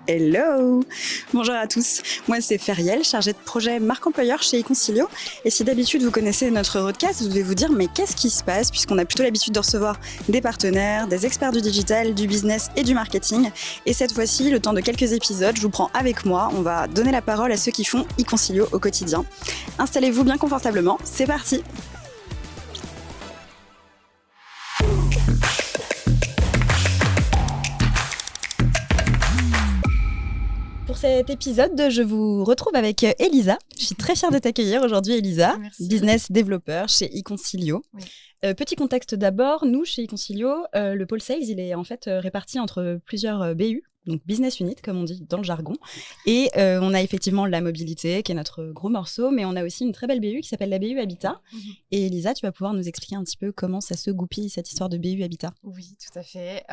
Hello! Bonjour à tous, moi c'est Feriel, chargée de projet marque employeur chez eConsilio. Et si d'habitude vous connaissez notre roadcast, vous devez vous dire mais qu'est-ce qui se passe puisqu'on a plutôt l'habitude de recevoir des partenaires, des experts du digital, du business et du marketing. Et cette fois-ci, le temps de quelques épisodes, je vous prends avec moi, on va donner la parole à ceux qui font eConsilio au quotidien. Installez-vous bien confortablement, c'est parti! Pour cet épisode, je vous retrouve avec Elisa. Je suis très fière de t'accueillir aujourd'hui, Elisa, Merci. business développeur chez eConsilio. Oui. Petit contexte d'abord, nous, chez eConsilio, le pôle sales, il est en fait réparti entre plusieurs BU, donc business unit, comme on dit dans le jargon. Et on a effectivement la mobilité, qui est notre gros morceau, mais on a aussi une très belle BU qui s'appelle la BU Habitat. Et Elisa, tu vas pouvoir nous expliquer un petit peu comment ça se goupille, cette histoire de BU Habitat. Oui, tout à fait.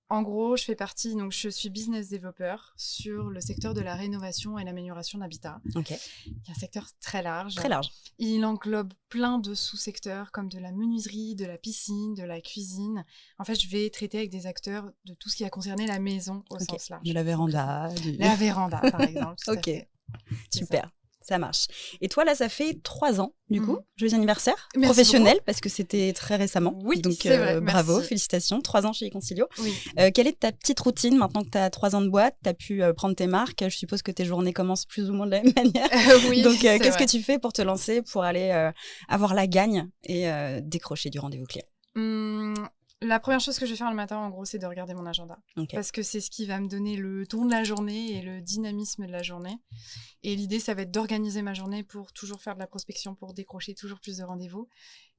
En gros, je suis business développeur sur le secteur de la rénovation et l'amélioration d'habitat. Ok. Il y a un secteur très large. Très large. Il englobe plein de sous-secteurs comme de la menuiserie, de la piscine, de la cuisine. En fait, je vais traiter avec des acteurs de tout ce qui a concerné la maison au sens large. De la véranda. La véranda, par exemple. Tout à Ok, fait. super. Ça marche. Et toi, là, ça fait 3 ans, du coup. Joyeux anniversaire. Merci professionnel, beaucoup. parce que c'était très récemment. Oui, donc, c'est vrai. bravo, Merci. félicitations. 3 ans chez eConsilio. Oui. Quelle est ta petite routine maintenant que tu as 3 ans de boîte? Tu as pu prendre tes marques. Je suppose que tes journées commencent plus ou moins de la même manière. Oui, donc, c'est qu'est-ce vrai. que tu fais pour te lancer, pour aller avoir la gagne et décrocher du rendez-vous client? La première chose que je vais faire le matin, en gros, c'est de regarder mon agenda. Okay. Parce que c'est ce qui va me donner le ton de la journée et le dynamisme de la journée. Et l'idée, ça va être d'organiser ma journée pour toujours faire de la prospection, pour décrocher toujours plus de rendez-vous.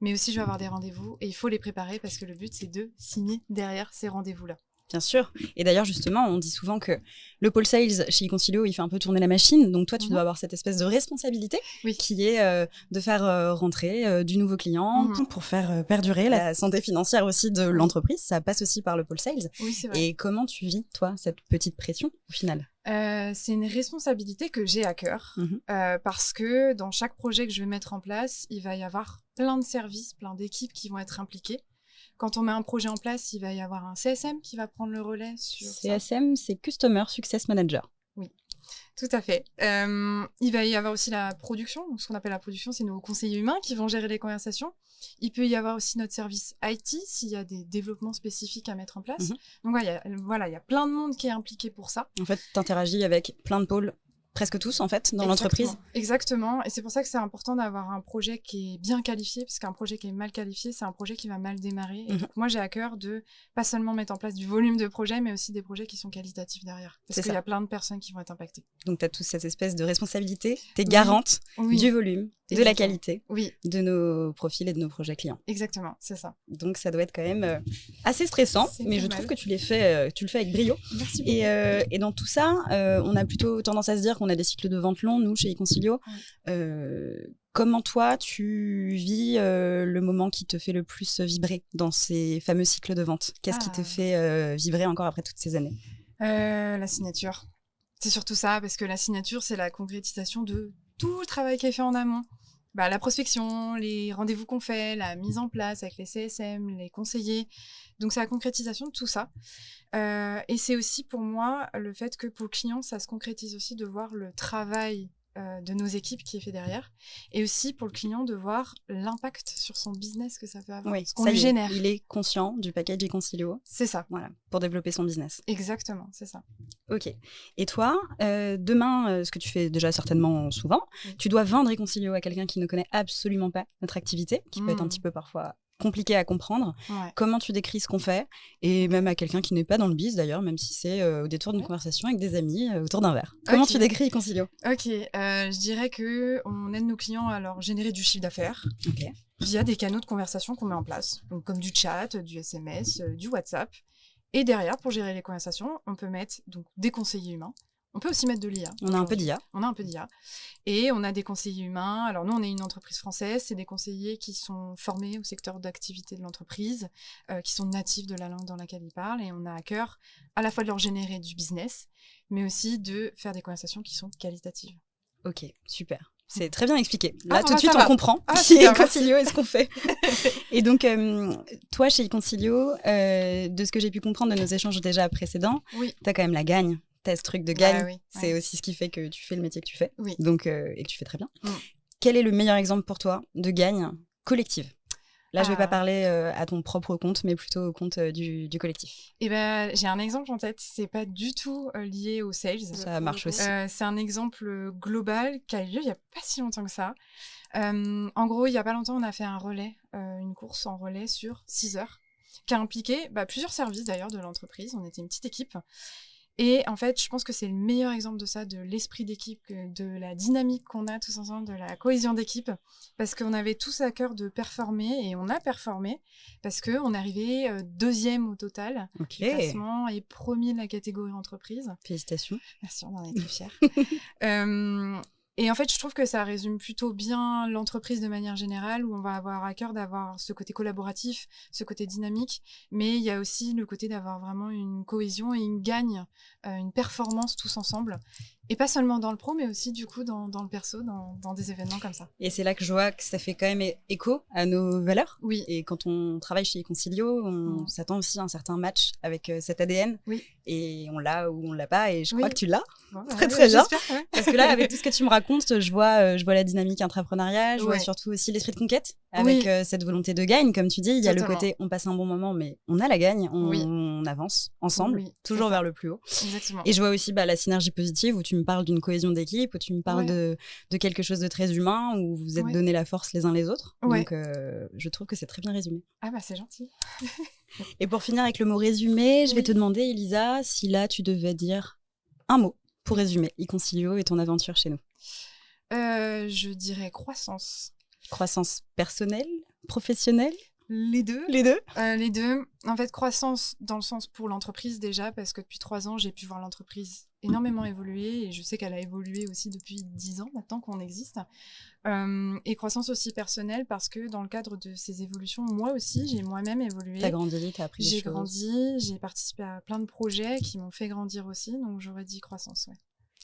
Mais aussi, je vais avoir des rendez-vous et il faut les préparer parce que le but, c'est de signer derrière ces rendez-vous-là. Bien sûr. Et d'ailleurs, justement, on dit souvent que le pôle sales chez eConsilio, il fait un peu tourner la machine. Donc, toi, tu dois avoir cette espèce de responsabilité qui est de faire rentrer du nouveau client pour faire perdurer la santé financière aussi de l'entreprise. Ça passe aussi par le pôle sales. Oui, c'est vrai. Et comment tu vis, toi, cette petite pression au final? C'est une responsabilité que j'ai à cœur parce que dans chaque projet que je vais mettre en place, il va y avoir plein de services, plein d'équipes qui vont être impliquées. Quand on met un projet en place, il va y avoir un CSM qui va prendre le relais sur CSM, c'est Customer Success Manager. Oui, tout à fait. Il va y avoir aussi la production. Donc, ce qu'on appelle la production, c'est nos conseillers humains qui vont gérer les conversations. Il peut y avoir aussi notre service IT s'il y a des développements spécifiques à mettre en place. Donc, il y a plein de monde qui est impliqué pour ça. En fait, tu interagis avec plein de pôles. Presque tous, en fait, dans l'entreprise. Exactement. Et c'est pour ça que c'est important d'avoir un projet qui est bien qualifié, parce qu'un projet qui est mal qualifié, c'est un projet qui va mal démarrer. Et donc, moi, j'ai à cœur de pas seulement mettre en place du volume de projets, mais aussi des projets qui sont qualitatifs derrière. Parce qu'il y a plein de personnes qui vont être impactées. Donc, tu as toute cette espèce de responsabilité. Tu es garante du volume, de la qualité, de nos profils et de nos projets clients. Exactement, c'est ça. Donc, ça doit être quand même assez stressant, mais je trouve que tu le fais avec brio. Merci beaucoup. Et dans tout ça, on a plutôt tendance à se dire qu'on a des cycles de vente longs, nous, chez eConsilio. Comment toi, tu vis le moment qui te fait le plus vibrer dans ces fameux cycles de vente? Qu'est-ce qui te fait vibrer encore après toutes ces années? La signature. C'est surtout ça, parce que la signature, c'est la concrétisation de tout le travail qui est fait en amont. La prospection, les rendez-vous qu'on fait, la mise en place avec les CSM, les conseillers. Donc, c'est la concrétisation de tout ça. Et c'est aussi pour moi le fait que pour le client, ça se concrétise aussi de voir le travail de nos équipes qui est fait derrière. Et aussi pour le client de voir l'impact sur son business que ça peut avoir. Oui, ce qu'on lui génère. Il est conscient du package eConsilio. C'est ça. Voilà, pour développer son business. Exactement, c'est ça. Ok. Et toi, demain, ce que tu fais déjà certainement souvent, tu dois vendre eConsilio à quelqu'un qui ne connaît absolument pas notre activité, qui peut être un petit peu parfois compliqué à comprendre. Comment tu décris ce qu'on fait, et même à quelqu'un qui n'est pas dans le biz d'ailleurs, même si c'est au détour d'une conversation avec des amis autour d'un verre. Comment tu décris eConsilio? Ok, je dirais qu'on aide nos clients à leur générer du chiffre d'affaires via des canaux de conversation qu'on met en place, donc comme du chat, du SMS, du WhatsApp. Et derrière, pour gérer les conversations, on peut mettre donc, des conseillers humains. On peut aussi mettre de l'IA. On a un peu d'IA. Et on a des conseillers humains. Alors nous, on est une entreprise française. C'est des conseillers qui sont formés au secteur d'activité de l'entreprise, qui sont natifs de la langue dans laquelle ils parlent. Et on a à cœur à la fois de leur générer du business, mais aussi de faire des conversations qui sont qualitatives. Ok, super. C'est très bien expliqué. Là, tout bah, de suite, ça on va. comprend Ah, qui est super, Econcilio et ce qu'on fait. Et donc, toi, chez Econcilio, de ce que j'ai pu comprendre de nos échanges déjà précédents, Oui. tu as quand même la gagne. Tu as ce truc de gagne. Bah oui, C'est ouais. aussi ce qui fait que tu fais le métier que tu fais. Oui. Donc, et que tu fais très bien. Mm. Quel est le meilleur exemple pour toi de gagne collective ? Là, je ne vais pas parler à ton propre compte, mais plutôt au compte du collectif. Et ben, j'ai un exemple en tête. C'est pas du tout lié aux sales. Ça marche aussi. C'est un exemple global qui a eu lieu il y a pas si longtemps que ça. En gros, il y a pas longtemps, on a fait un relais, une course en relais sur 6 heures, qui a impliqué plusieurs services d'ailleurs de l'entreprise. On était une petite équipe. Et en fait, je pense que c'est le meilleur exemple de ça, de l'esprit d'équipe, de la dynamique qu'on a tous ensemble, de la cohésion d'équipe, parce qu'on avait tous à cœur de performer, et on a performé, parce qu'on est arrivé 2e au total du classement et 1er de la catégorie entreprise. Félicitations. Merci, on en est très fiers. Et en fait, je trouve que ça résume plutôt bien l'entreprise de manière générale, où on va avoir à cœur d'avoir ce côté collaboratif, ce côté dynamique, mais il y a aussi le côté d'avoir vraiment une cohésion et une gagne, une performance tous ensemble. Et pas seulement dans le pro, mais aussi du coup dans le perso, dans des événements comme ça. Et c'est là que je vois que ça fait quand même écho à nos valeurs. Oui. Et quand on travaille chez Econcilio, on s'attend aussi à un certain match avec cet ADN. Oui. Et on l'a ou on l'a pas. Et je crois que tu l'as. Bon, très très bien. Ouais. Parce que là, avec tout ce que tu me racontes, je vois la dynamique intrapreneuriat, je vois surtout aussi l'esprit de conquête, avec cette volonté de gagne. Comme tu dis, il y a le côté on passe un bon moment, mais on a la gagne, on avance ensemble, toujours vers le plus haut. Exactement. Et je vois aussi la synergie positive où tu me parles d'une cohésion d'équipe, où tu me parles de quelque chose de très humain, où vous êtes donné la force les uns les autres. Donc, je trouve que c'est très bien résumé. Ah bah c'est gentil. Et pour finir avec le mot résumé, je vais te demander, Elisa, si là tu devais dire un mot pour résumer Econcilio et ton aventure chez nous. Je dirais croissance. Croissance personnelle, professionnelle ? Les deux. Les deux. Les deux. En fait, croissance dans le sens pour l'entreprise déjà, parce que depuis 3 ans, j'ai pu voir l'entreprise énormément évoluer, et je sais qu'elle a évolué aussi depuis 10 ans maintenant qu'on existe. Et croissance aussi personnelle, parce que dans le cadre de ces évolutions, moi aussi, j'ai moi-même évolué. T'as grandi, t'as appris des choses. J'ai grandi, j'ai participé à plein de projets qui m'ont fait grandir aussi, donc j'aurais dit croissance, ouais.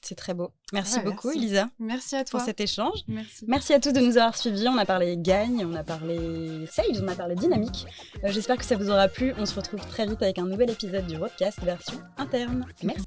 C'est très beau. Merci beaucoup, Elisa. Merci à toi. Pour cet échange. Merci. Merci à tous de nous avoir suivis. On a parlé gagne, on a parlé sales, on a parlé dynamique. J'espère que ça vous aura plu. On se retrouve très vite avec un nouvel épisode du podcast version interne. Merci.